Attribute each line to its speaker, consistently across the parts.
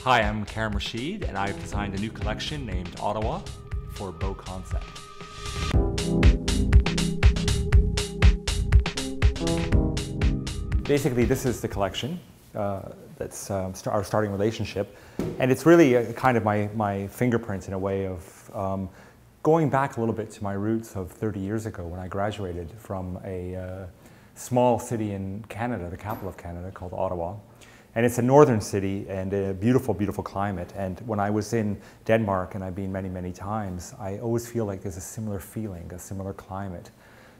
Speaker 1: Hi, I'm Karim Rashid, and I've designed a new collection named Ottawa for BoConcept. Basically, this is the collection. That's our starting relationship. And it's really kind of my fingerprint in a way of going back a little bit to my roots of 30 years ago when I graduated from a small city in Canada, the capital of Canada, called Ottawa. And it's a northern city and a beautiful, beautiful climate. And when I was in Denmark, and I've been many, many times, I always feel like there's a similar feeling, a similar climate.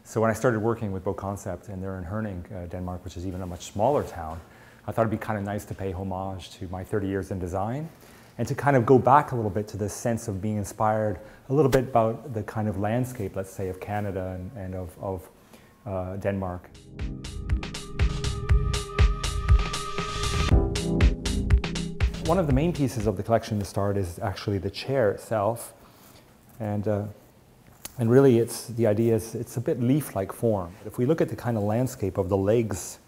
Speaker 1: So when I started working with BoConcept, and they're in Herning, Denmark, which is even a much smaller town, I thought it'd be kind of nice to pay homage to my 30 years in design and to kind of go back a little bit to this sense of being inspired a little bit about the kind of landscape, let's say, of Canada and of Denmark. One of the main pieces of the collection to start is actually the chair itself. And really the idea is it's a bit leaf-like form. If we look at the kind of landscape of the legs,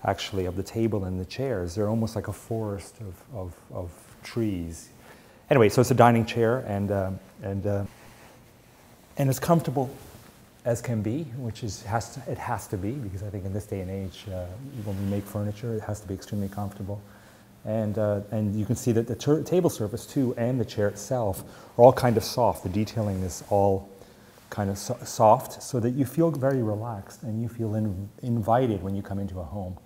Speaker 1: actually, of the table and the chairs, they're almost like a forest of trees. Anyway, so it's a dining chair and as comfortable as can be, which is it has to be, because I think in this day and age, when we make furniture, it has to be extremely comfortable. And you can see that the table surface too and the chair itself are all kind of soft. The detailing is all kind of soft so that you feel very relaxed and you feel invited when you come into a home.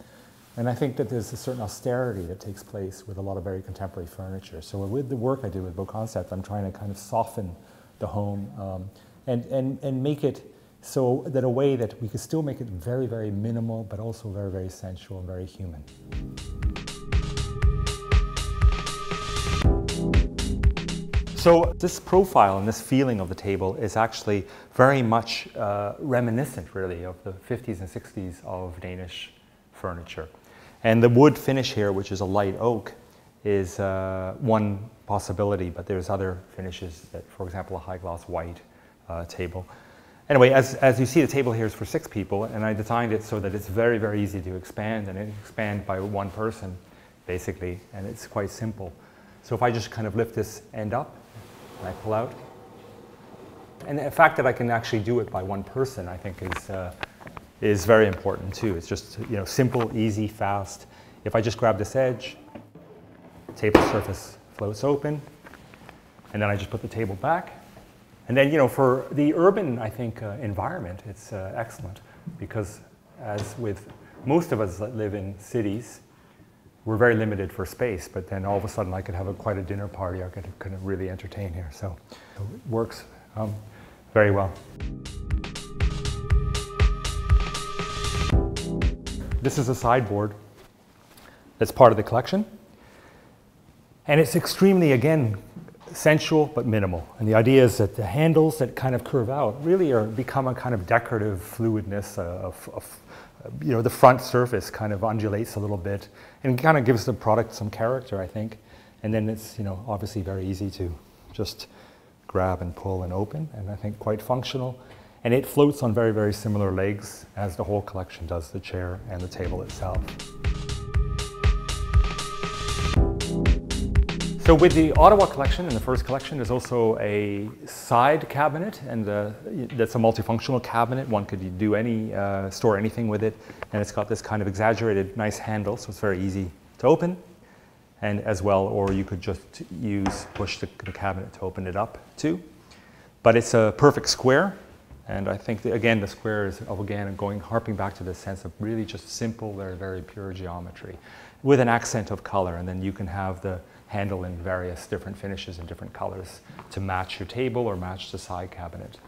Speaker 1: And I think that there's a certain austerity that takes place with a lot of very contemporary furniture. So with the work I do with BoConcept, I'm trying to kind of soften the home and make it so that a way that we could still make it very, very minimal, but also very, very sensual and very human. So this profile and this feeling of the table is actually very much reminiscent, really, of the 50s and 60s of Danish furniture. And the wood finish here, which is a light oak, is one possibility, but there's other finishes that, for example, a high gloss white table. Anyway, as you see, the table here is for 6 people, and I designed it so that it's very, very easy to expand, and it expand by one person, basically, and it's quite simple. So if I just kind of lift this end up, and I pull out. And the fact that I can actually do it by one person, I think, is very important too. It's just, simple, easy, fast. If I just grab this edge, table surface floats open, and then I just put the table back. And then, for the urban, I think, environment, it's excellent, because as with most of us that live in cities, we're very limited for space, but then all of a sudden I could have quite a dinner party. I could really entertain here. So it works very well. This is a sideboard that's part of the collection. And it's extremely, again, sensual but minimal. And the idea is that the handles that kind of curve out really become a kind of decorative fluidness the front surface kind of undulates a little bit and kind of gives the product some character, I think. And then it's, obviously very easy to just grab and pull and open, and I think quite functional. And it floats on very, very similar legs as the whole collection does, the chair and the table itself. So with the Ottawa collection and the first collection, there's also a side cabinet, and that's a multifunctional cabinet. One could store anything with it, and it's got this kind of exaggerated, nice handle, so it's very easy to open, and as well, or you could just push the cabinet to open it up too. But it's a perfect square, and I think again the square is harping back to the sense of really just simple, very, very pure geometry, with an accent of color, and then you can have the handle in various different finishes and different colors to match your table or match the side cabinet.